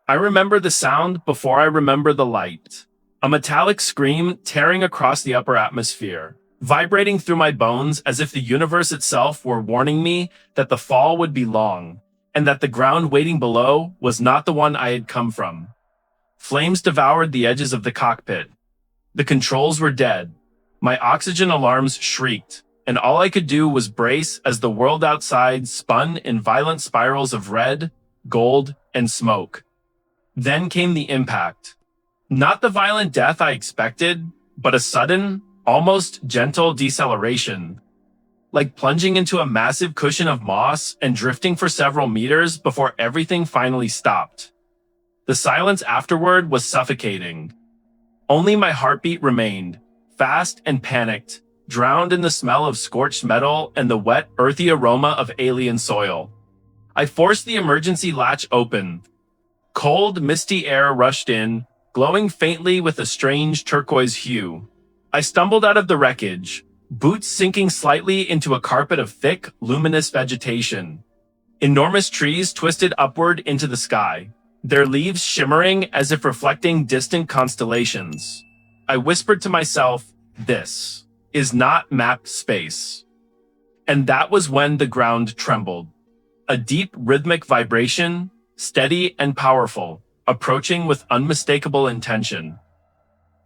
I remember the sound before I remember the light. A metallic scream tearing across the upper atmosphere, vibrating through my bones as if the universe itself were warning me that the fall would be long, and that the ground waiting below was not the one I had come from. Flames devoured the edges of the cockpit. The controls were dead. My oxygen alarms shrieked, and all I could do was brace as the world outside spun in violent spirals of red, gold, and smoke. Then came the impact. Not the violent death I expected, but a sudden, almost gentle deceleration. Like plunging into a massive cushion of moss and drifting for several meters before everything finally stopped. The silence afterward was suffocating. Only my heartbeat remained, fast and panicked, drowned in the smell of scorched metal and the wet, earthy aroma of alien soil. I forced the emergency latch open. Cold, misty air rushed in, glowing faintly with a strange turquoise hue. I stumbled out of the wreckage, boots sinking slightly into a carpet of thick, luminous vegetation. Enormous trees twisted upward into the sky, their leaves shimmering as if reflecting distant constellations. I whispered to myself, "This is not mapped space." And that was when the ground trembled. A deep rhythmic vibration, steady and powerful, approaching with unmistakable intention.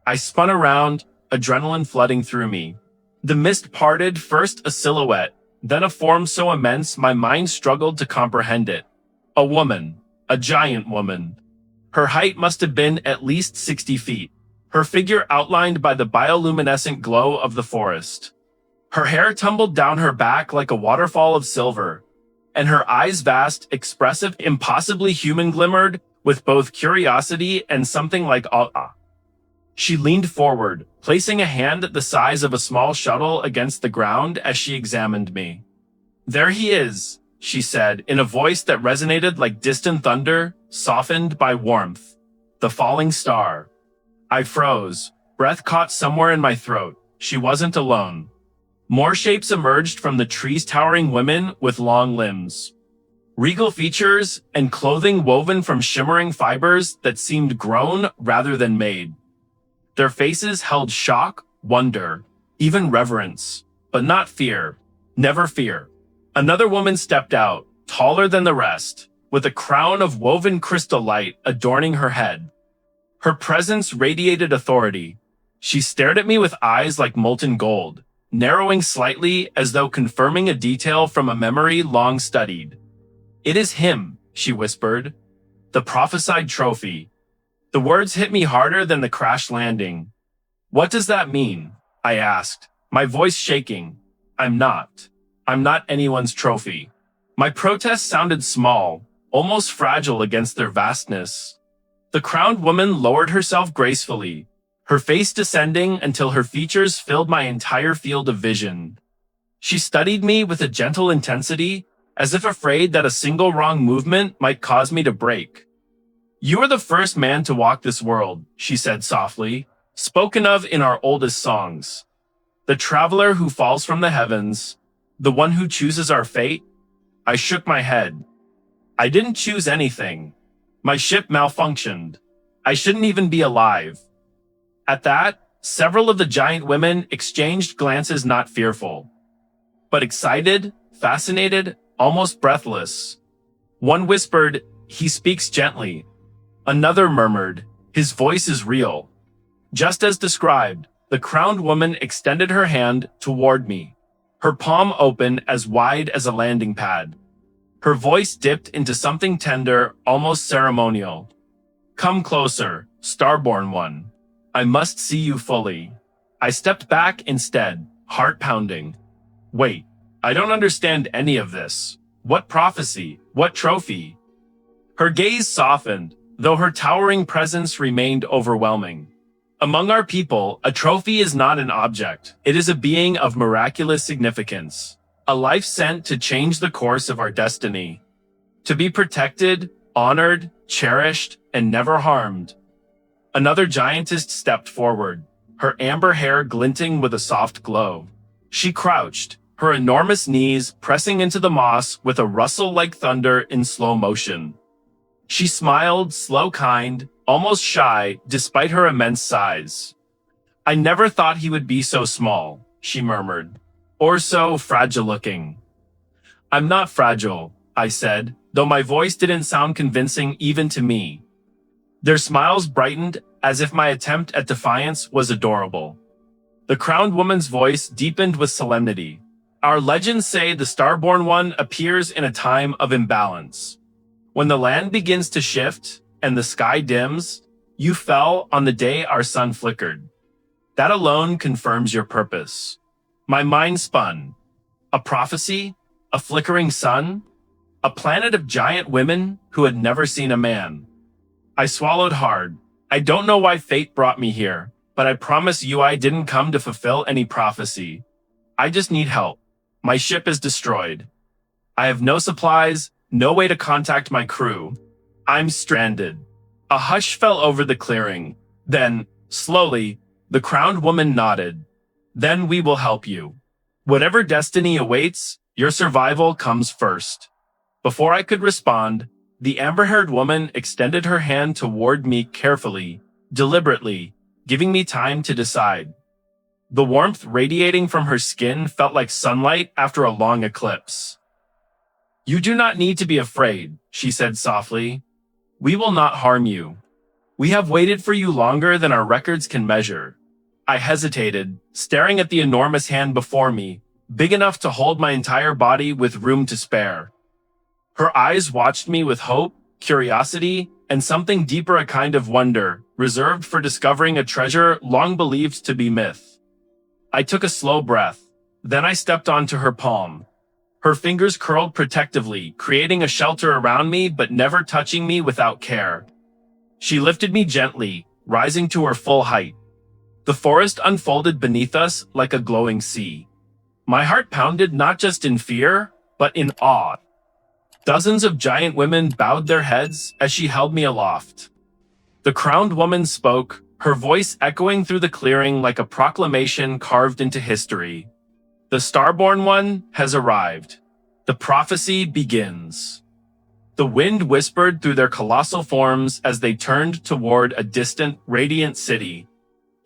I spun around, adrenaline flooding through me. The mist parted, first a silhouette, then a form so immense my mind struggled to comprehend it. A woman, a giant woman. Her height must have been at least 60 feet, her figure outlined by the bioluminescent glow of the forest. Her hair tumbled down her back like a waterfall of silver, and her eyes vast, expressive, impossibly human glimmered with both curiosity and something like awe. She leaned forward, placing a hand the size of a small shuttle against the ground as she examined me. "There he is," she said in a voice that resonated like distant thunder, softened by warmth. "The falling star." I froze, breath caught somewhere in my throat. She wasn't alone. More shapes emerged from the trees, towering women with long limbs. Regal features and clothing woven from shimmering fibers that seemed grown rather than made. Their faces held shock, wonder, even reverence, but not fear. Never fear. Another woman stepped out, taller than the rest, with a crown of woven crystal light adorning her head. Her presence radiated authority. She stared at me with eyes like molten gold, narrowing slightly as though confirming a detail from a memory long studied. "It is him," she whispered. "The prophesied trophy." The words hit me harder than the crash landing. "What does that mean?" I asked, my voice shaking. I'm not anyone's trophy." My protest sounded small, almost fragile against their vastness. The crowned woman lowered herself gracefully, her face descending until her features filled my entire field of vision. She studied me with a gentle intensity, as if afraid that a single wrong movement might cause me to break. "You are the first man to walk this world," she said softly, "spoken of in our oldest songs. The traveler who falls from the heavens, the one who chooses our fate." I shook my head. "I didn't choose anything. My ship malfunctioned. I shouldn't even be alive." At that, several of the giant women exchanged glances, not fearful, but excited, fascinated, almost breathless. One whispered, "He speaks gently." Another murmured, "His voice is real." Just as described, the crowned woman extended her hand toward me, her palm open as wide as a landing pad. Her voice dipped into something tender, almost ceremonial. "Come closer, starborn one. I must see you fully." I stepped back instead, heart pounding. "Wait, I don't understand any of this. What prophecy? What trophy?" Her gaze softened, though her towering presence remained overwhelming. "Among our people, a trophy is not an object. It is a being of miraculous significance. A life sent to change the course of our destiny. To be protected, honored, cherished, and never harmed." Another giantess stepped forward, her amber hair glinting with a soft glow. She crouched, her enormous knees pressing into the moss with a rustle like thunder in slow motion. She smiled, slow, kind, almost shy, despite her immense size. I never thought he would be so small, she murmured. Or so fragile-looking. I'm not fragile, I said, though my voice didn't sound convincing even to me. Their smiles brightened as if my attempt at defiance was adorable. The crowned woman's voice deepened with solemnity. Our legends say the Starborn One appears in a time of imbalance. When the land begins to shift and the sky dims, you fell on the day our sun flickered. That alone confirms your purpose. My mind spun. A prophecy? A flickering sun? A planet of giant women who had never seen a man. I swallowed hard. I don't know why fate brought me here, but I promise you I didn't come to fulfill any prophecy. I just need help. My ship is destroyed. I have no supplies, no way to contact my crew. I'm stranded. A hush fell over the clearing. Then, slowly, the crowned woman nodded. Then we will help you. Whatever destiny awaits, your survival comes first. Before I could respond, the amber-haired woman extended her hand toward me carefully, deliberately, giving me time to decide. The warmth radiating from her skin felt like sunlight after a long eclipse. You do not need to be afraid, she said softly. We will not harm you. We have waited for you longer than our records can measure. I hesitated, staring at the enormous hand before me, big enough to hold my entire body with room to spare. Her eyes watched me with hope, curiosity, and something deeper, a kind of wonder, reserved for discovering a treasure long believed to be myth. I took a slow breath. Then I stepped onto her palm. Her fingers curled protectively, creating a shelter around me but never touching me without care. She lifted me gently, rising to her full height. The forest unfolded beneath us like a glowing sea. My heart pounded not just in fear, but in awe. Dozens of giant women bowed their heads as she held me aloft. The crowned woman spoke, her voice echoing through the clearing like a proclamation carved into history. The Starborn One has arrived. The prophecy begins. The wind whispered through their colossal forms as they turned toward a distant, radiant city,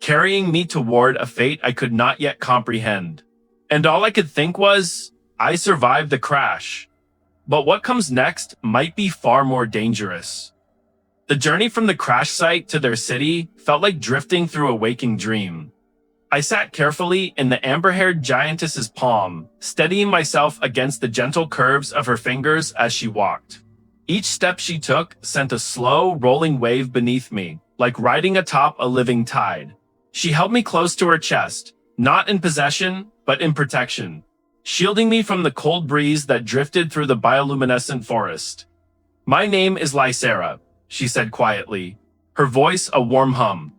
carrying me toward a fate I could not yet comprehend. And all I could think was, I survived the crash. But what comes next might be far more dangerous. The journey from the crash site to their city felt like drifting through a waking dream. I sat carefully in the amber-haired giantess's palm, steadying myself against the gentle curves of her fingers as she walked. Each step she took sent a slow, rolling wave beneath me, like riding atop a living tide. She held me close to her chest, not in possession, but in protection, shielding me from the cold breeze that drifted through the bioluminescent forest. My name is Lysera, she said quietly, her voice a warm hum.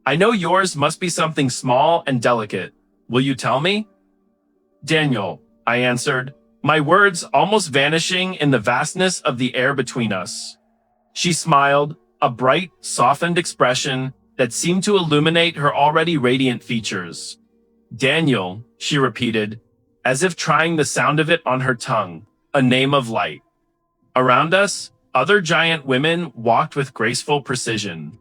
I know yours must be something small and delicate. Will you tell me? Daniel, I answered, my words almost vanishing in the vastness of the air between us. She smiled, a bright, softened expression that seemed to illuminate her already radiant features. Daniel, she repeated, as if trying the sound of it on her tongue, a name of light. Around us, other giant women walked with graceful precision.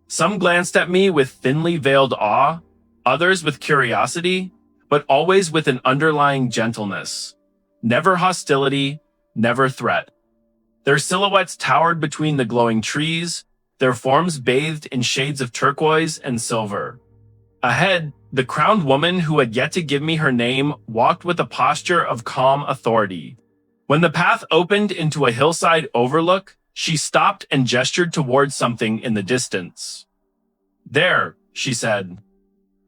Some glanced at me with thinly veiled awe, others with curiosity, but always with an underlying gentleness. Never hostility, never threat. Their silhouettes towered between the glowing trees, their forms bathed in shades of turquoise and silver. Ahead, the crowned woman who had yet to give me her name walked with a posture of calm authority. When the path opened into a hillside overlook, she stopped and gestured towards something in the distance. There, she said.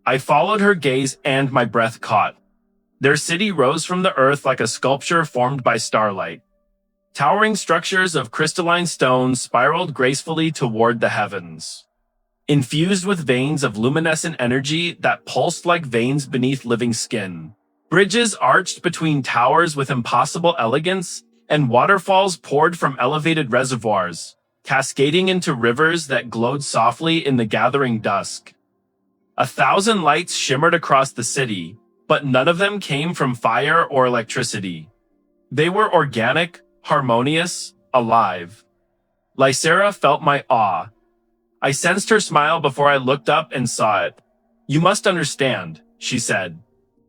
I followed her gaze and my breath caught. Their city rose from the earth like a sculpture formed by starlight. Towering structures of crystalline stone spiraled gracefully toward the heavens. Infused with veins of luminescent energy that pulsed like veins beneath living skin. Bridges arched between towers with impossible elegance, and waterfalls poured from elevated reservoirs, cascading into rivers that glowed softly in the gathering dusk. 1,000 lights shimmered across the city, but none of them came from fire or electricity. They were organic, harmonious, alive. Lysera felt my awe. I sensed her smile before I looked up and saw it. "You must understand," she said.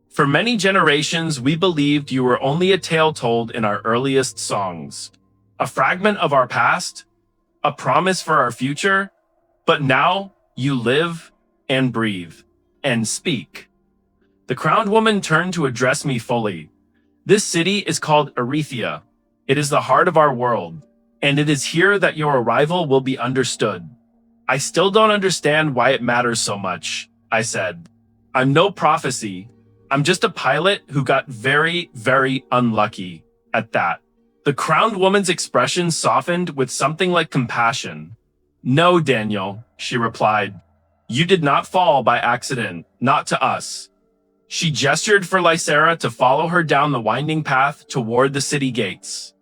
"For many generations, we believed you were only a tale told in our earliest songs. A fragment of our past, a promise for our future. But now, you live and breathe and speak." The crowned woman turned to address me fully. "This city is called Arethia. It is the heart of our world, and it is here that your arrival will be understood." "I still don't understand why it matters so much," I said. "I'm no prophecy. I'm just a pilot who got very, very unlucky at that." The crowned woman's expression softened with something like compassion. "No, Daniel," she replied. "You did not fall by accident, not to us." She gestured for Lysera to follow her down the winding path toward the city gates.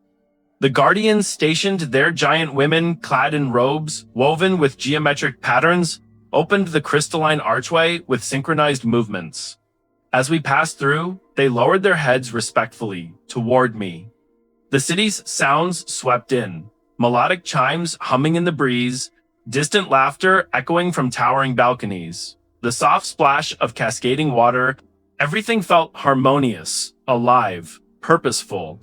The guardians stationed their giant women clad in robes woven with geometric patterns opened the crystalline archway with synchronized movements. As we passed through, they lowered their heads respectfully toward me. The city's sounds swept in, melodic chimes humming in the breeze, distant laughter echoing from towering balconies, the soft splash of cascading water. Everything felt harmonious, alive, purposeful.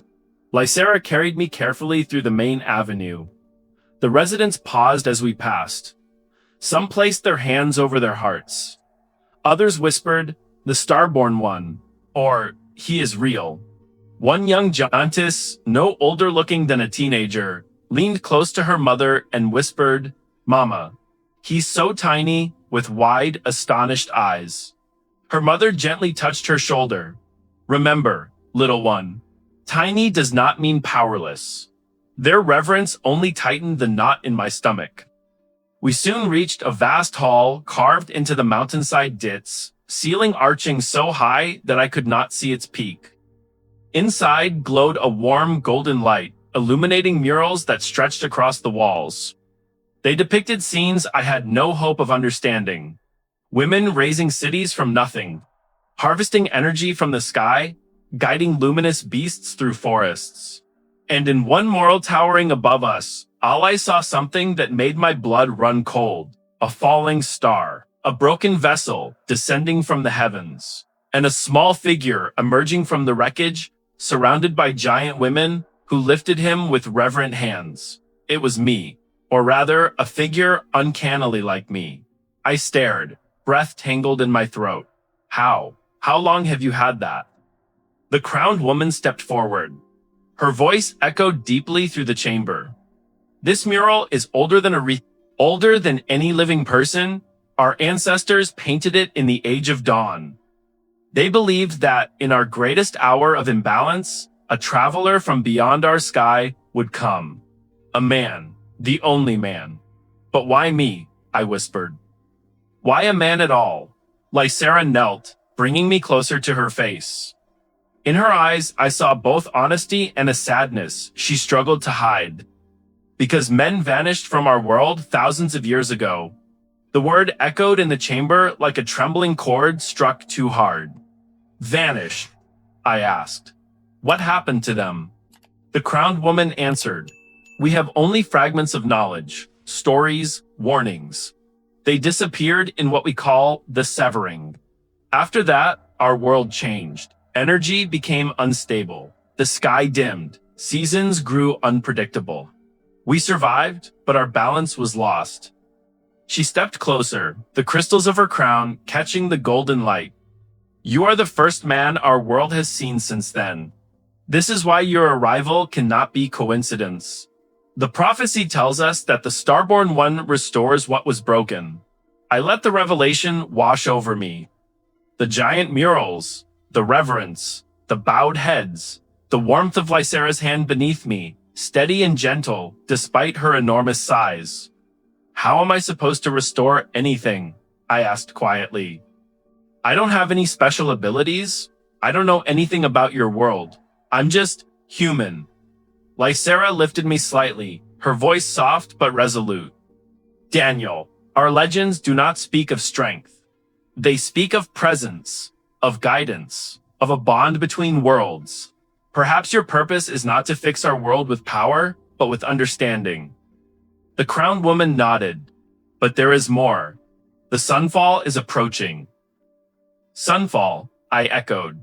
Lysera carried me carefully through the main avenue. The residents paused as we passed. Some placed their hands over their hearts. Others whispered, "The Starborn One," or "He is real." One young giantess, no older looking than a teenager, leaned close to her mother and whispered, "Mama, he's so tiny, with wide, astonished eyes." Her mother gently touched her shoulder. "Remember, little one, tiny does not mean powerless." Their reverence only tightened the knot in my stomach. We soon reached a vast hall carved into the mountainside ditts, ceiling arching so high that I could not see its peak. Inside glowed a warm golden light, illuminating murals that stretched across the walls. They depicted scenes I had no hope of understanding. Women raising cities from nothing, harvesting energy from the sky, guiding luminous beasts through forests. And in one mural towering above us, I saw something that made my blood run cold. A falling star, a broken vessel descending from the heavens, and a small figure emerging from the wreckage, surrounded by giant women who lifted him with reverent hands. It was me, or rather, a figure uncannily like me. I stared, breath tangled in my throat. How long have you had that?" The crowned woman stepped forward. Her voice echoed deeply through the chamber. "This mural is older than any living person. Our ancestors painted it in the Age of Dawn. They believed that, in our greatest hour of imbalance, a traveler from beyond our sky would come. A man, the only man." "But why me?" I whispered. "Why a man at all?" Lysera knelt, bringing me closer to her face. In her eyes, I saw both honesty and a sadness she struggled to hide. "Because men vanished from our world thousands of years ago." The word echoed in the chamber like a trembling chord struck too hard. "Vanished?" I asked. "What happened to them?" The crowned woman answered, "We have only fragments of knowledge, stories, warnings. They disappeared in what we call the severing. After that, our world changed. Energy became unstable. The sky dimmed. Seasons grew unpredictable. We survived, but our balance was lost." She stepped closer, the crystals of her crown catching the golden light. "You are the first man our world has seen since then. This is why your arrival cannot be coincidence. The prophecy tells us that the Starborn One restores what was broken." I let the revelation wash over me. The giant murals, the reverence, the bowed heads, the warmth of Lysera's hand beneath me, steady and gentle despite her enormous size. "How am I supposed to restore anything?" I asked quietly. "I don't have any special abilities. I don't know anything about your world. I'm just human." Lysera lifted me slightly, her voice soft but resolute. "Daniel, our legends do not speak of strength. They speak of presence, of guidance, of a bond between worlds. Perhaps your purpose is not to fix our world with power, but with understanding." The crowned woman nodded. But there is more. The sunfall is approaching. Sunfall, I echoed.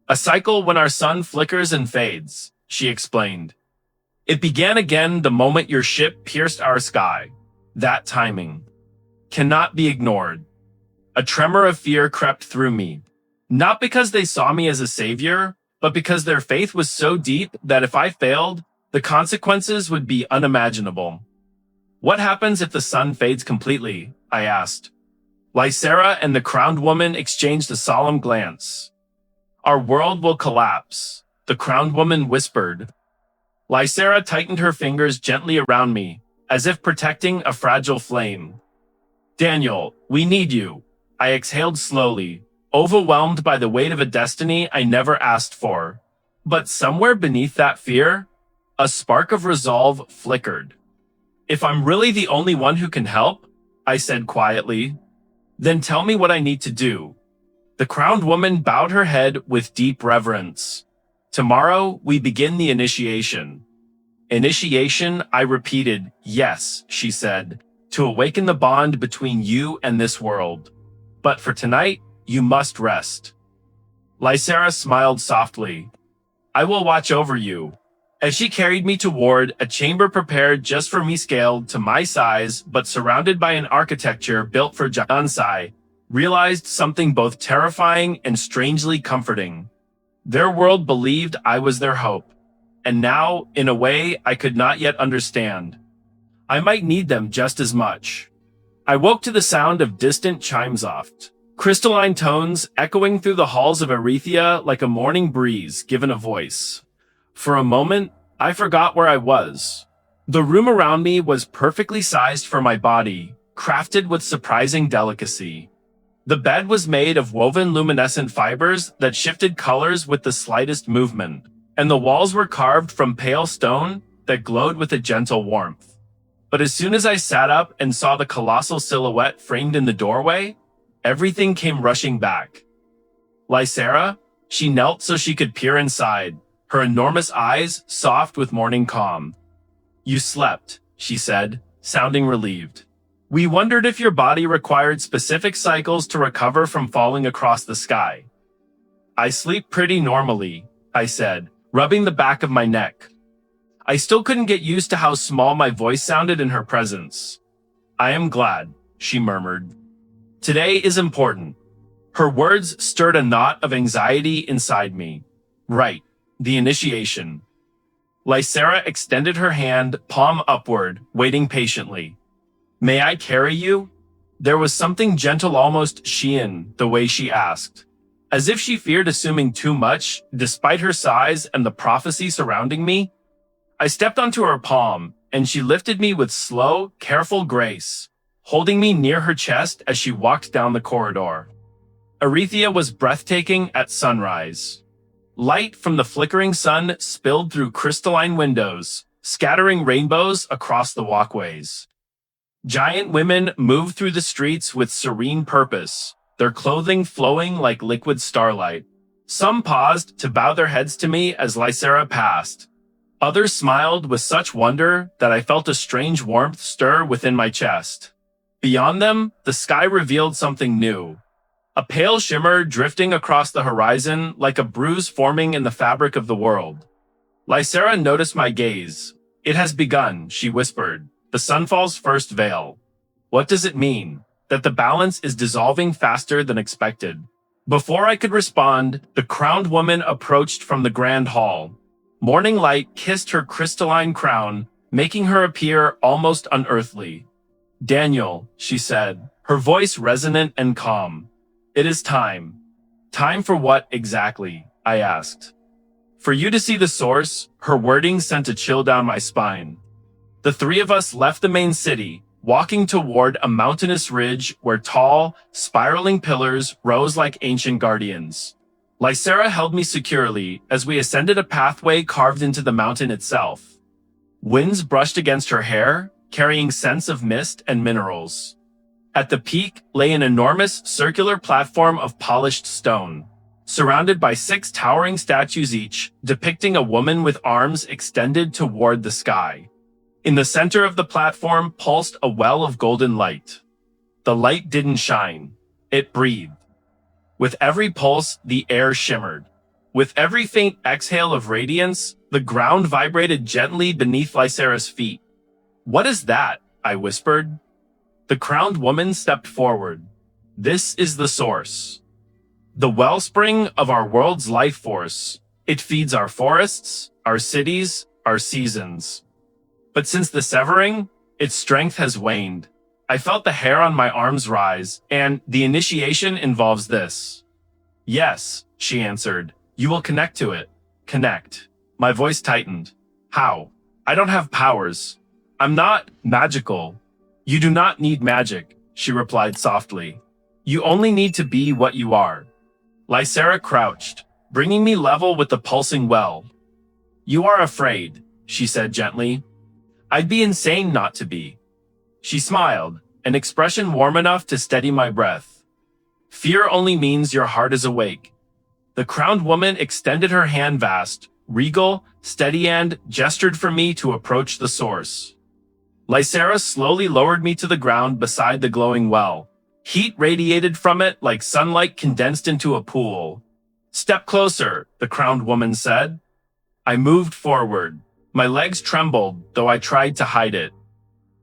A cycle when our sun flickers and fades, she explained. It began again the moment your ship pierced our sky. That timing cannot be ignored. A tremor of fear crept through me. Not because they saw me as a savior, but because their faith was so deep that if I failed, the consequences would be unimaginable. What happens if the sun fades completely? I asked. Lysera and the crowned woman exchanged a solemn glance. Our world will collapse, the crowned woman whispered. Lysera tightened her fingers gently around me, as if protecting a fragile flame. Daniel, we need you. I exhaled slowly, overwhelmed by the weight of a destiny I never asked for. But somewhere beneath that fear, a spark of resolve flickered. If I'm really the only one who can help, I said quietly, then tell me what I need to do. The crowned woman bowed her head with deep reverence. Tomorrow, we begin the initiation. Initiation, I repeated. Yes, she said, to awaken the bond between you and this world. But for tonight, you must rest. Lysera smiled softly. I will watch over you. As she carried me toward a chamber prepared just for me, scaled to my size, but surrounded by an architecture built for Jansai, realized something both terrifying and strangely comforting. Their world believed I was their hope. And now, in a way I could not yet understand, I might need them just as much. I woke to the sound of distant chimes oft, crystalline tones echoing through the halls of Arethea like a morning breeze given a voice. For a moment, I forgot where I was. The room around me was perfectly sized for my body, crafted with surprising delicacy. The bed was made of woven luminescent fibers that shifted colors with the slightest movement, and the walls were carved from pale stone that glowed with a gentle warmth. But as soon as I sat up and saw the colossal silhouette framed in the doorway, everything came rushing back. Lysera, she knelt so she could peer inside, her enormous eyes soft with morning calm. You slept, she said, sounding relieved. We wondered if your body required specific cycles to recover from falling across the sky. I sleep pretty normally, I said, rubbing the back of my neck. I still couldn't get used to how small my voice sounded in her presence. I am glad, she murmured. Today is important. Her words stirred a knot of anxiety inside me. Right. The initiation. Lysera extended her hand, palm upward, waiting patiently. May I carry you? There was something gentle, almost Sheehan, the way she asked. As if she feared assuming too much, despite her size and the prophecy surrounding me. I stepped onto her palm, and she lifted me with slow, careful grace, holding me near her chest as she walked down the corridor. Arethea was breathtaking at sunrise. Light from the flickering sun spilled through crystalline windows, scattering rainbows across the walkways. Giant women moved through the streets with serene purpose, their clothing flowing like liquid starlight. Some paused to bow their heads to me as Lysera passed. Others smiled with such wonder that I felt a strange warmth stir within my chest. Beyond them, the sky revealed something new. A pale shimmer drifting across the horizon like a bruise forming in the fabric of the world. Lysera noticed my gaze. It has begun, she whispered, the sunfall's first veil. What does it mean? That the balance is dissolving faster than expected. Before I could respond, the crowned woman approached from the grand hall. Morning light kissed her crystalline crown, making her appear almost unearthly. Daniel, she said, her voice resonant and calm. It is time. Time for what exactly? I asked. For you to see the source, her wording sent a chill down my spine. The three of us left the main city, walking toward a mountainous ridge where tall, spiraling pillars rose like ancient guardians. Lysera held me securely as we ascended a pathway carved into the mountain itself. Winds brushed against her hair, carrying scents of mist and minerals. At the peak lay an enormous circular platform of polished stone, surrounded by 6 towering statues each, depicting a woman with arms extended toward the sky. In the center of the platform pulsed a well of golden light. The light didn't shine. It breathed. With every pulse, the air shimmered. With every faint exhale of radiance, the ground vibrated gently beneath Lysera's feet. "What is that?" I whispered. The crowned woman stepped forward. "This is the source. The wellspring of our world's life force. It feeds our forests, our cities, our seasons. But since the severing, its strength has waned. I felt the hair on my arms rise, and the initiation involves this." "Yes," she answered. "You will connect to it." "Connect." My voice tightened. "How? I don't have powers. I'm not magical." "You do not need magic," she replied softly. "You only need to be what you are." Lysera crouched, bringing me level with the pulsing well. "You are afraid," she said gently. "I'd be insane not to be." She smiled, an expression warm enough to steady my breath. "Fear only means your heart is awake." The crowned woman extended her hand vast, regal, steady and gestured for me to approach the source. Lysera slowly lowered me to the ground beside the glowing well. Heat radiated from it like sunlight condensed into a pool. "Step closer," the crowned woman said. I moved forward. My legs trembled, though I tried to hide it.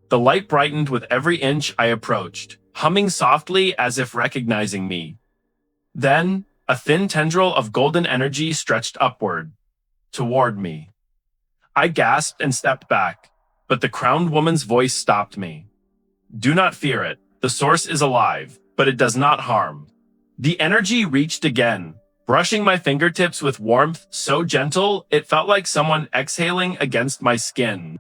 The light brightened with every inch I approached, humming softly as if recognizing me. Then, a thin tendril of golden energy stretched upward, toward me. I gasped and stepped back, but the crowned woman's voice stopped me. "Do not fear it. The source is alive, but it does not harm." The energy reached again, brushing my fingertips with warmth so gentle it felt like someone exhaling against my skin.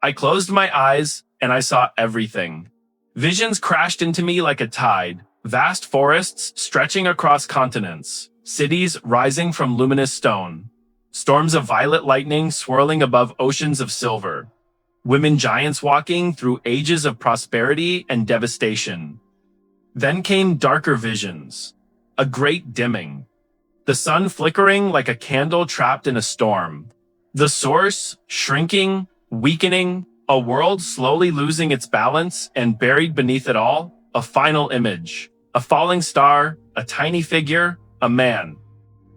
I closed my eyes, and I saw everything. Visions crashed into me like a tide, vast forests stretching across continents, cities rising from luminous stone, storms of violet lightning swirling above oceans of silver, women giants walking through ages of prosperity and devastation. Then came darker visions, a great dimming, the sun flickering like a candle trapped in a storm, the source shrinking, weakening, a world slowly losing its balance, and buried beneath it all, a final image, a falling star, a tiny figure, a man.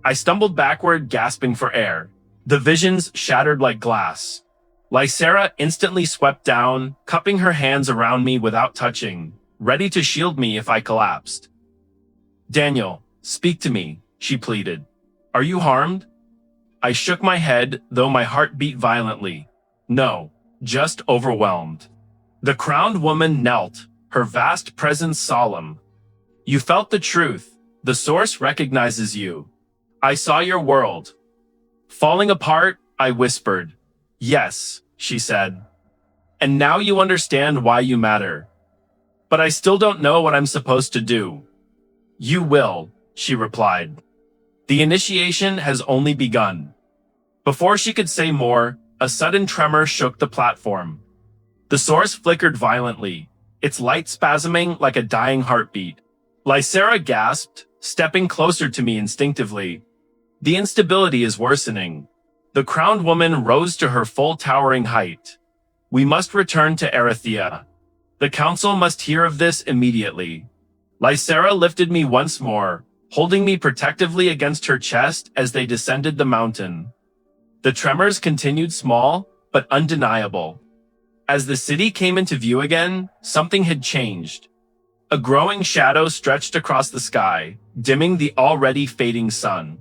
I stumbled backward, gasping for air. The visions shattered like glass. Lysera instantly swept down, cupping her hands around me without touching, ready to shield me if I collapsed. "Daniel, speak to me," she pleaded. "Are you harmed?" I shook my head, though my heart beat violently. "No, just overwhelmed." The crowned woman knelt, her vast presence solemn. "You felt the truth. The source recognizes you. I saw your world falling apart," I whispered. "Yes," she said. "And now you understand why you matter. But I still don't know what I'm supposed to do." "You will," she replied. "The initiation has only begun." Before she could say more, a sudden tremor shook the platform. The source flickered violently, its light spasming like a dying heartbeat. Lysera gasped, stepping closer to me instinctively. "The instability is worsening." The crowned woman rose to her full towering height. "We must return to Erythea. The council must hear of this immediately." Lysera lifted me once more, holding me protectively against her chest as they descended the mountain. The tremors continued small, but undeniable. As the city came into view again, something had changed. A growing shadow stretched across the sky, dimming the already fading sun.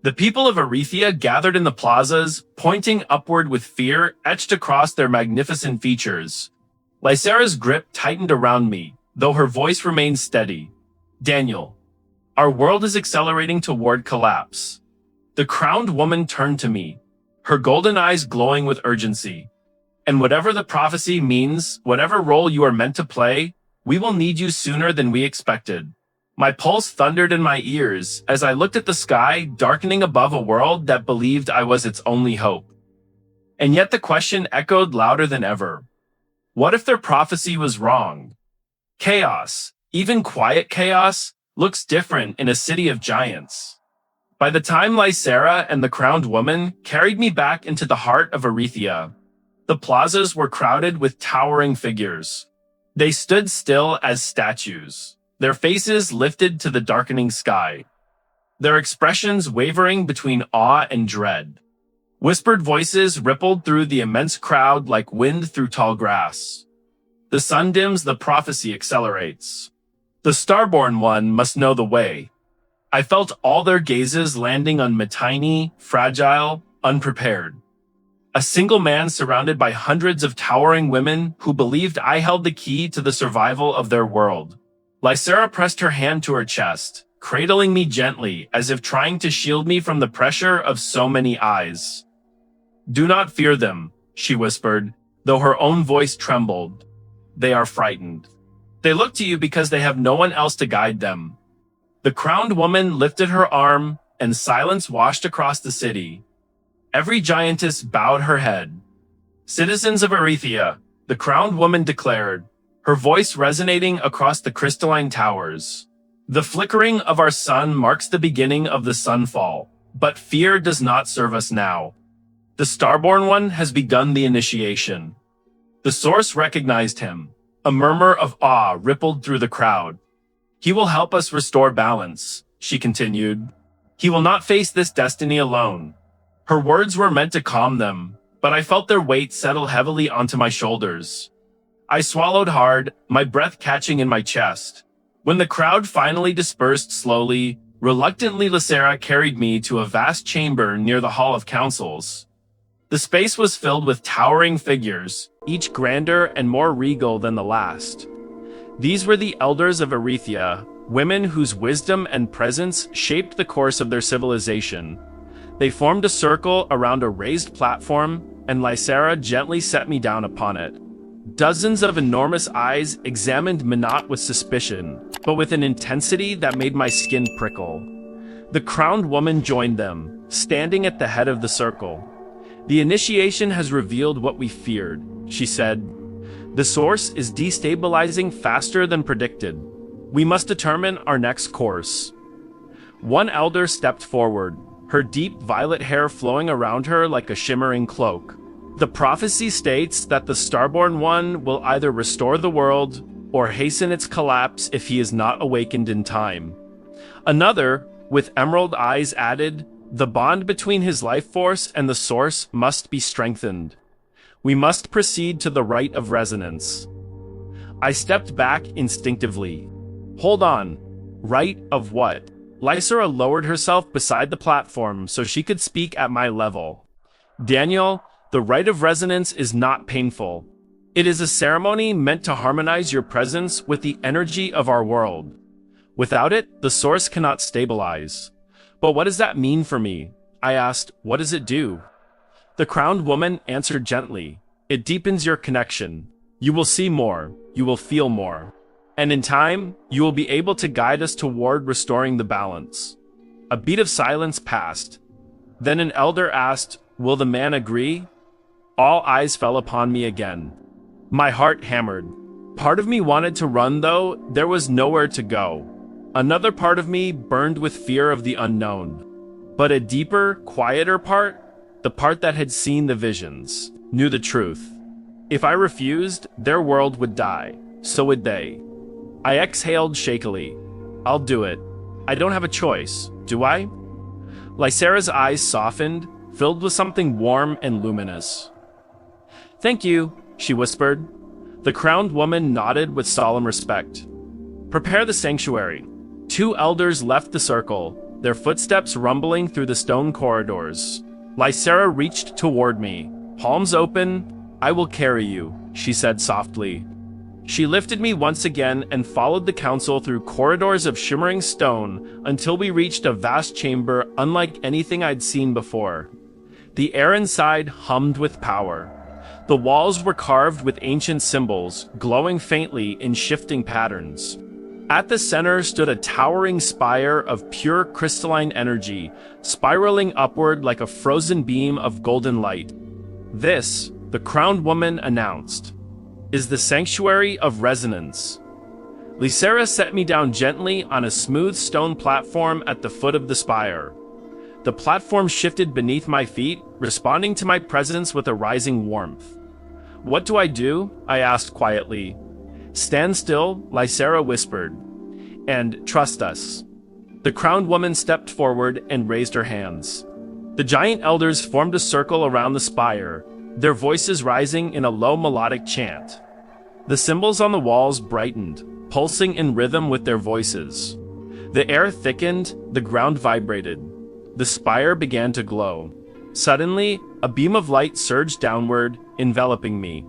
The people of Erythea gathered in the plazas, pointing upward with fear etched across their magnificent features. Lysera's grip tightened around me, though her voice remained steady. "Daniel, our world is accelerating toward collapse." The crowned woman turned to me, her golden eyes glowing with urgency. "And whatever the prophecy means, whatever role you are meant to play, we will need you sooner than we expected." My pulse thundered in my ears as I looked at the sky darkening above a world that believed I was its only hope. And yet the question echoed louder than ever. What if their prophecy was wrong? Chaos, even quiet chaos, looks different in a city of giants. By the time Lysera and the crowned woman carried me back into the heart of Erythea, The plazas were crowded with towering figures. They stood still as statues, their faces lifted to the darkening sky, their expressions wavering between awe and dread. Whispered voices rippled through the immense crowd like wind through tall grass. The sun dims, the prophecy accelerates. The starborn one must know the way. I felt all their gazes landing on me, tiny, fragile, unprepared. A single man surrounded by hundreds of towering women who believed I held the key to the survival of their world. Lysera pressed her hand to her chest, cradling me gently as if trying to shield me from the pressure of so many eyes. "Do not fear them," she whispered, though her own voice trembled. "They are frightened. They look to you because they have no one else to guide them." The crowned woman lifted her arm, and silence washed across the city. Every giantess bowed her head. "Citizens of Erythia," the crowned woman declared, her voice resonating across the crystalline towers. "The flickering of our sun marks the beginning of the sunfall, but fear does not serve us now. The Starborn One has begun the initiation." The source recognized him. A murmur of awe rippled through the crowd. "He will help us restore balance," she continued. "He will not face this destiny alone." Her words were meant to calm them, but I felt their weight settle heavily onto my shoulders. I swallowed hard, my breath catching in my chest. When the crowd finally dispersed slowly, reluctantly Lysera carried me to a vast chamber near the Hall of Councils. The space was filled with towering figures, each grander and more regal than the last. These were the elders of Erythia, women whose wisdom and presence shaped the course of their civilization. They formed a circle around a raised platform, and Lysera gently set me down upon it. Dozens of enormous eyes examined me not with suspicion, but with an intensity that made my skin prickle. The crowned woman joined them, standing at the head of the circle. "The initiation has revealed what we feared," she said. "The source is destabilizing faster than predicted. We must determine our next course." One elder stepped forward, her deep violet hair flowing around her like a shimmering cloak. "The prophecy states that the Starborn One will either restore the world or hasten its collapse if he is not awakened in time." Another, with emerald eyes, added, "The bond between his life force and the source must be strengthened. We must proceed to the rite of resonance." I stepped back instinctively. "Hold on. Rite of what?" Lysera lowered herself beside the platform so she could speak at my level. "Daniel, the rite of resonance is not painful. It is a ceremony meant to harmonize your presence with the energy of our world. Without it, the source cannot stabilize." "But what does that mean for me?" I asked. "What does it do?" The crowned woman answered gently. "It deepens your connection. You will see more. You will feel more. And in time, you will be able to guide us toward restoring the balance." A beat of silence passed. Then an elder asked, "Will the man agree?" All eyes fell upon me again. My heart hammered. Part of me wanted to run, though there was nowhere to go. Another part of me burned with fear of the unknown. But a deeper, quieter part, the part that had seen the visions, knew the truth. If I refused, their world would die. So would they. I exhaled shakily. "I'll do it. I don't have a choice, do I?" Lysera's eyes softened, filled with something warm and luminous. "Thank you," she whispered. The crowned woman nodded with solemn respect. "Prepare the sanctuary." Two elders left the circle, their footsteps rumbling through the stone corridors. Lysera reached toward me. Palms open. "I will carry you," she said softly. She lifted me once again and followed the council through corridors of shimmering stone until we reached a vast chamber unlike anything I'd seen before. The air inside hummed with power. The walls were carved with ancient symbols, glowing faintly in shifting patterns. At the center stood a towering spire of pure crystalline energy, spiraling upward like a frozen beam of golden light. "This," the crowned woman announced, "is the sanctuary of resonance." Lysera set me down gently on a smooth stone platform at the foot of the spire. The platform shifted beneath my feet, responding to my presence with a rising warmth. What do I do? I asked quietly. Stand still, Lysera whispered, and trust us. The crowned woman stepped forward and raised her hands. The giant elders formed a circle around the spire, their voices rising in a low melodic chant. The symbols on the walls brightened, pulsing in rhythm with their voices. The air thickened, the ground vibrated. The spire began to glow. Suddenly, a beam of light surged downward, enveloping me.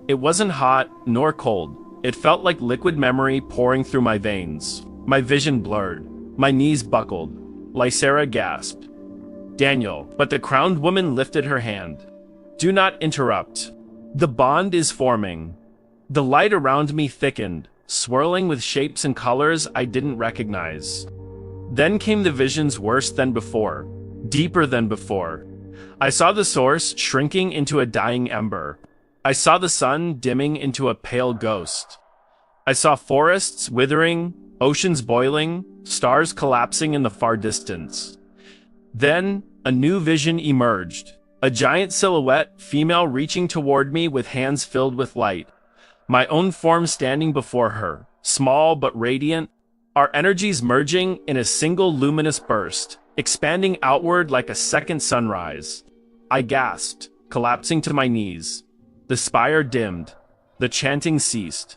It wasn't hot nor cold. It felt like liquid memory pouring through my veins. My vision blurred. My knees buckled. Lysera gasped. Daniel, but the crowned woman lifted her hand. Do not interrupt. The bond is forming. The light around me thickened, swirling with shapes and colors I didn't recognize. Then came the visions worse than before, deeper than before. I saw the source shrinking into a dying ember. I saw the sun dimming into a pale ghost. I saw forests withering, oceans boiling, stars collapsing in the far distance. Then, a new vision emerged. A giant silhouette, female reaching toward me with hands filled with light. My own form standing before her, small but radiant, our energies merging in a single luminous burst, expanding outward like a second sunrise. I gasped, collapsing to my knees. The spire dimmed. The chanting ceased.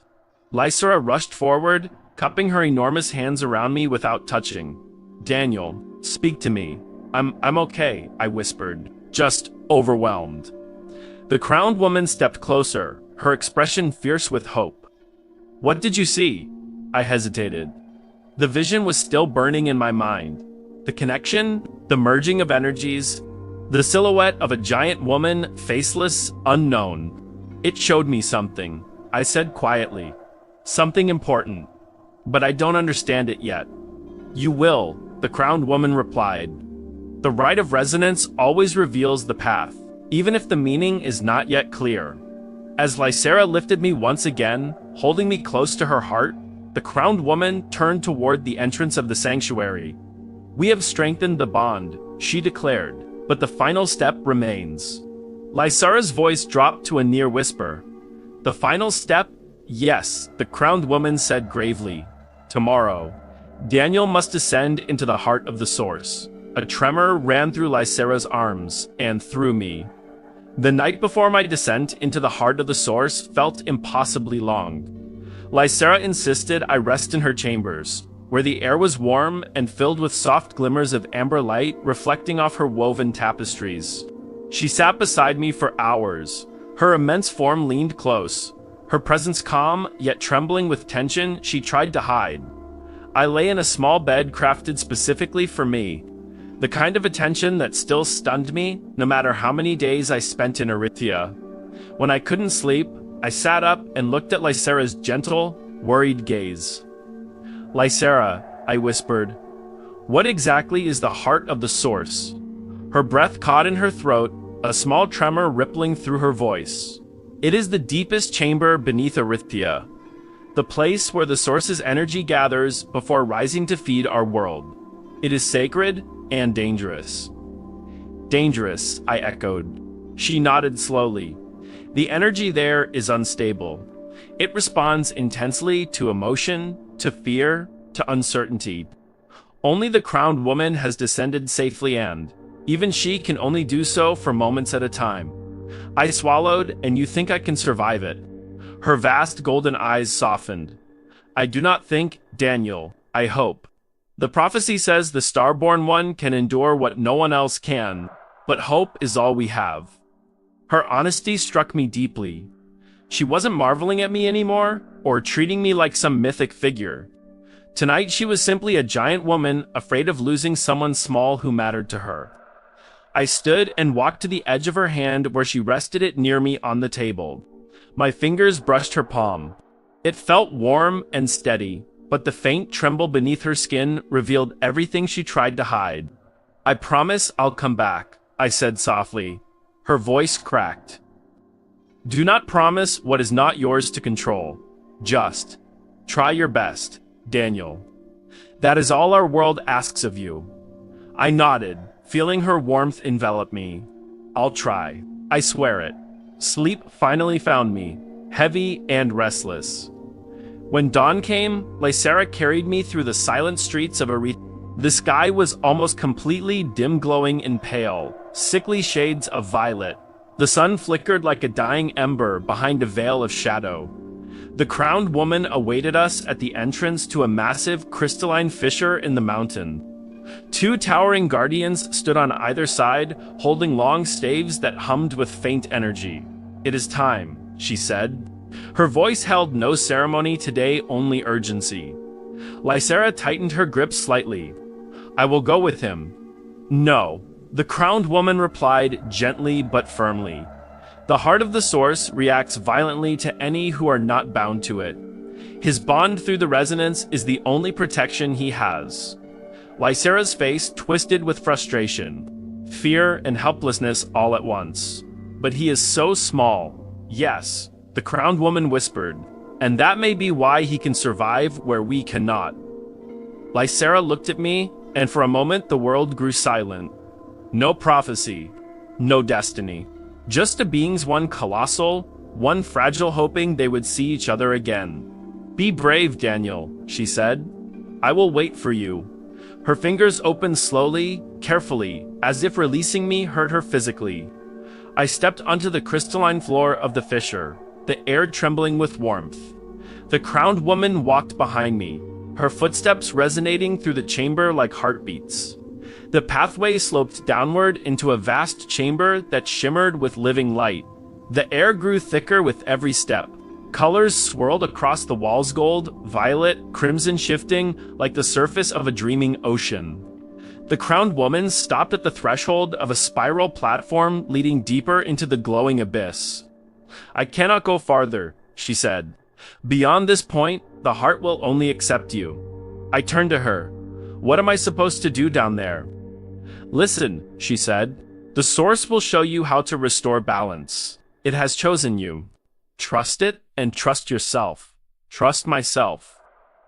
Lysera rushed forward, cupping her enormous hands around me without touching. Daniel, speak to me. I'm okay, I whispered, just overwhelmed. The crowned woman stepped closer, her expression fierce with hope. What did you see? I hesitated. The vision was still burning in my mind. The connection, the merging of energies, the silhouette of a giant woman, faceless, unknown. It showed me something, I said quietly. Something important. But I don't understand it yet. You will, the crowned woman replied. The right of resonance always reveals the path, even if the meaning is not yet clear. As Lysera lifted me once again, holding me close to her heart, the crowned woman turned toward the entrance of the sanctuary. We have strengthened the bond, she declared, but the final step remains. Lysera's voice dropped to a near whisper. The final step? Yes, the crowned woman said gravely. Tomorrow, Daniel must descend into the heart of the source. A tremor ran through Lysera's arms and through me. The night before my descent into the heart of the source felt impossibly long. Lysera insisted I rest in her chambers, where the air was warm and filled with soft glimmers of amber light reflecting off her woven tapestries. She sat beside me for hours. Her immense form leaned close. Her presence calm, yet trembling with tension she tried to hide. I lay in a small bed crafted specifically for me, the kind of attention that still stunned me, no matter how many days I spent in Erythea. When I couldn't sleep, I sat up and looked at Lysera's gentle, worried gaze. Lysera, I whispered, what exactly is the heart of the source? Her breath caught in her throat, a small tremor rippling through her voice. It is the deepest chamber beneath Erythea, the place where the source's energy gathers before rising to feed our world. It is sacred and dangerous. Dangerous, I echoed. She nodded slowly. The energy there is unstable. It responds intensely to emotion, to fear, to uncertainty. Only the crowned woman has descended safely, and even she can only do so for moments at a time. I swallowed, and you think I can survive it? Her vast golden eyes softened. I do not think, Daniel, I hope. The prophecy says the Starborn One can endure what no one else can, but hope is all we have. Her honesty struck me deeply. She wasn't marveling at me anymore, or treating me like some mythic figure. Tonight she was simply a giant woman afraid of losing someone small who mattered to her. I stood and walked to the edge of her hand where she rested it near me on the table. My fingers brushed her palm. It felt warm and steady, but the faint tremble beneath her skin revealed everything she tried to hide. I promise I'll come back, I said softly. Her voice cracked. Do not promise what is not yours to control. Just try your best, Daniel. That is all our world asks of you. I nodded, feeling her warmth envelop me. I'll try. I swear it. Sleep finally found me, heavy and restless. When dawn came, Lysera carried me through the silent streets of Aretha. The sky was almost completely dim-glowing and pale, sickly shades of violet. The sun flickered like a dying ember behind a veil of shadow. The crowned woman awaited us at the entrance to a massive, crystalline fissure in the mountain. Two towering guardians stood on either side, holding long staves that hummed with faint energy. "It is time," she said. Her voice held no ceremony today, only urgency. Lysera tightened her grip slightly. "I will go with him." "No," the crowned woman replied gently but firmly. "The heart of the source reacts violently to any who are not bound to it. His bond through the resonance is the only protection he has." Lysera's face twisted with frustration, fear and helplessness all at once. "But he is so small." "Yes," the crowned woman whispered, "and that may be why he can survive where we cannot." Lysera looked at me, and for a moment the world grew silent. No prophecy, no destiny. Just the beings, one colossal, one fragile, hoping they would see each other again. "Be brave, Daniel," she said. "I will wait for you." Her fingers opened slowly, carefully, as if releasing me hurt her physically. I stepped onto the crystalline floor of the fissure, the air trembling with warmth. The crowned woman walked behind me, her footsteps resonating through the chamber like heartbeats. The pathway sloped downward into a vast chamber that shimmered with living light. The air grew thicker with every step. Colors swirled across the walls, gold, violet, crimson, shifting like the surface of a dreaming ocean. The crowned woman stopped at the threshold of a spiral platform leading deeper into the glowing abyss. "I cannot go farther," she said. "Beyond this point, the heart will only accept you." I turned to her. "What am I supposed to do down there?" "Listen," she said. "The source will show you how to restore balance. It has chosen you. Trust it and trust yourself. Trust myself."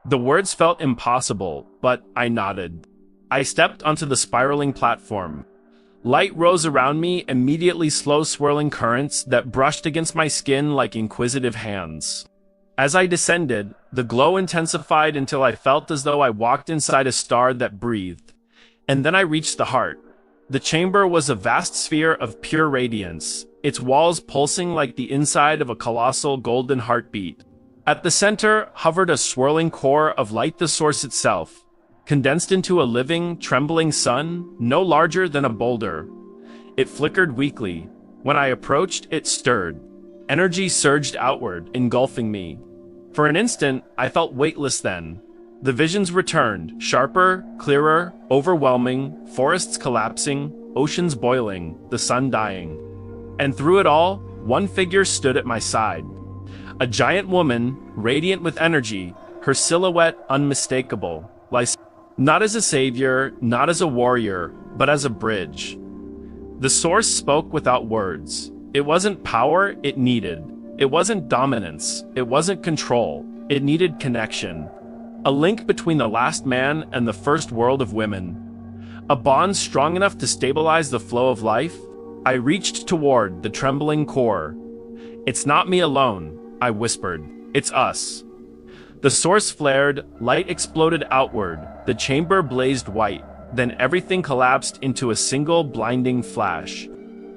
The words felt impossible, but I nodded. I stepped onto the spiraling platform. Light rose around me, immediately slow swirling currents that brushed against my skin like inquisitive hands. As I descended, the glow intensified until I felt as though I walked inside a star that breathed. And then I reached the heart. The chamber was a vast sphere of pure radiance, its walls pulsing like the inside of a colossal golden heartbeat. At the center hovered a swirling core of light, the source itself, condensed into a living, trembling sun, no larger than a boulder. It flickered weakly. When I approached, it stirred. Energy surged outward, engulfing me. For an instant, I felt weightless then. The visions returned, sharper, clearer, overwhelming, forests collapsing, oceans boiling, the sun dying. And through it all, one figure stood at my side. A giant woman, radiant with energy, her silhouette unmistakable. Not as a savior, not as a warrior, but as a bridge. The source spoke without words. It wasn't power it needed. It wasn't dominance. It wasn't control. It needed connection. A link between the last man and the first world of women. A bond strong enough to stabilize the flow of life. I reached toward the trembling core. "It's not me alone," I whispered. "It's us." The source flared, light exploded outward, the chamber blazed white, then everything collapsed into a single blinding flash.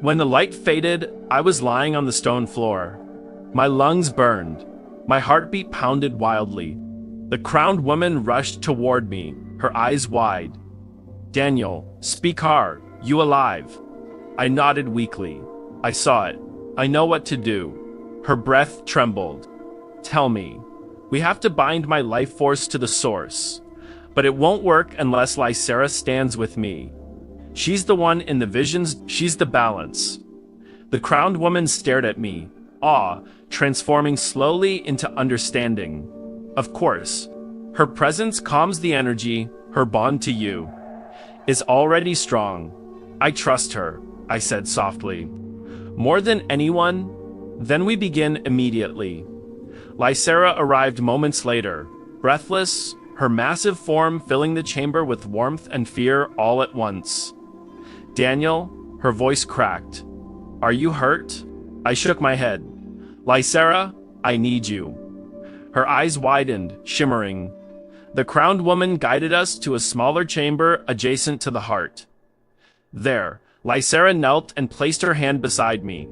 When the light faded, I was lying on the stone floor. My lungs burned. My heartbeat pounded wildly. The crowned woman rushed toward me, her eyes wide. "Daniel, speak hard. You alive?" I nodded weakly. "I saw it. I know what to do." Her breath trembled. "Tell me." "We have to bind my life force to the source. But it won't work unless Lysera stands with me. She's the one in the visions, she's the balance." The crowned woman stared at me, awe transforming slowly into understanding. "Of course. Her presence calms the energy, her bond to you is already strong. I trust her," I said softly. "More than anyone." Then we begin immediately. Lysera arrived moments later, breathless, her massive form filling the chamber with warmth and fear all at once. "Daniel," her voice cracked. "Are you hurt?" I shook my head. Lysera, I need you. Her eyes widened, shimmering. The crowned woman guided us to a smaller chamber adjacent to the heart. There, Lysera knelt and placed her hand beside me.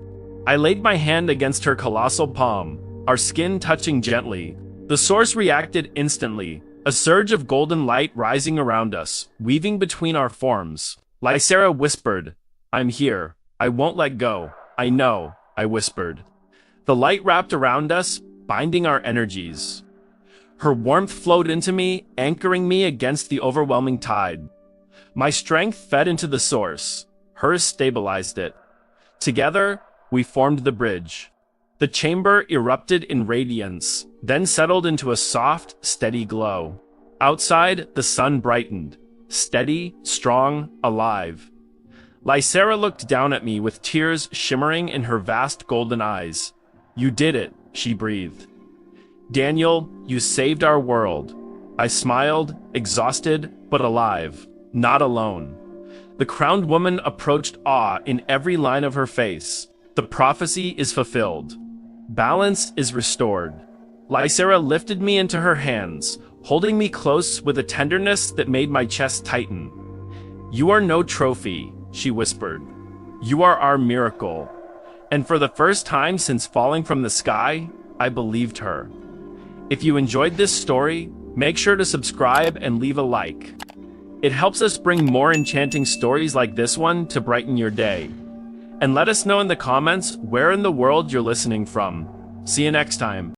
I laid my hand against her colossal palm, our skin touching gently. The source reacted instantly, a surge of golden light rising around us, weaving between our forms. Lysera whispered, I'm here. I won't let go. I know, I whispered. The light wrapped around us, binding our energies. Her warmth flowed into me, anchoring me against the overwhelming tide. My strength fed into the source. Hers stabilized it. Together, we formed the bridge. The chamber erupted in radiance, then settled into a soft, steady glow. Outside, the sun brightened. Steady, strong, alive. Lysera looked down at me with tears shimmering in her vast golden eyes. You did it, she breathed. Daniel, you saved our world. I smiled, exhausted, but alive, not alone. The crowned woman approached, awe in every line of her face. The prophecy is fulfilled. Balance is restored. Lysera lifted me into her hands, holding me close with a tenderness that made my chest tighten. You are no trophy, she whispered. You are our miracle. And for the first time since falling from the sky, I believed her. If you enjoyed this story, make sure to subscribe and leave a like. It helps us bring more enchanting stories like this one to brighten your day. And let us know in the comments where in the world you're listening from. See you next time.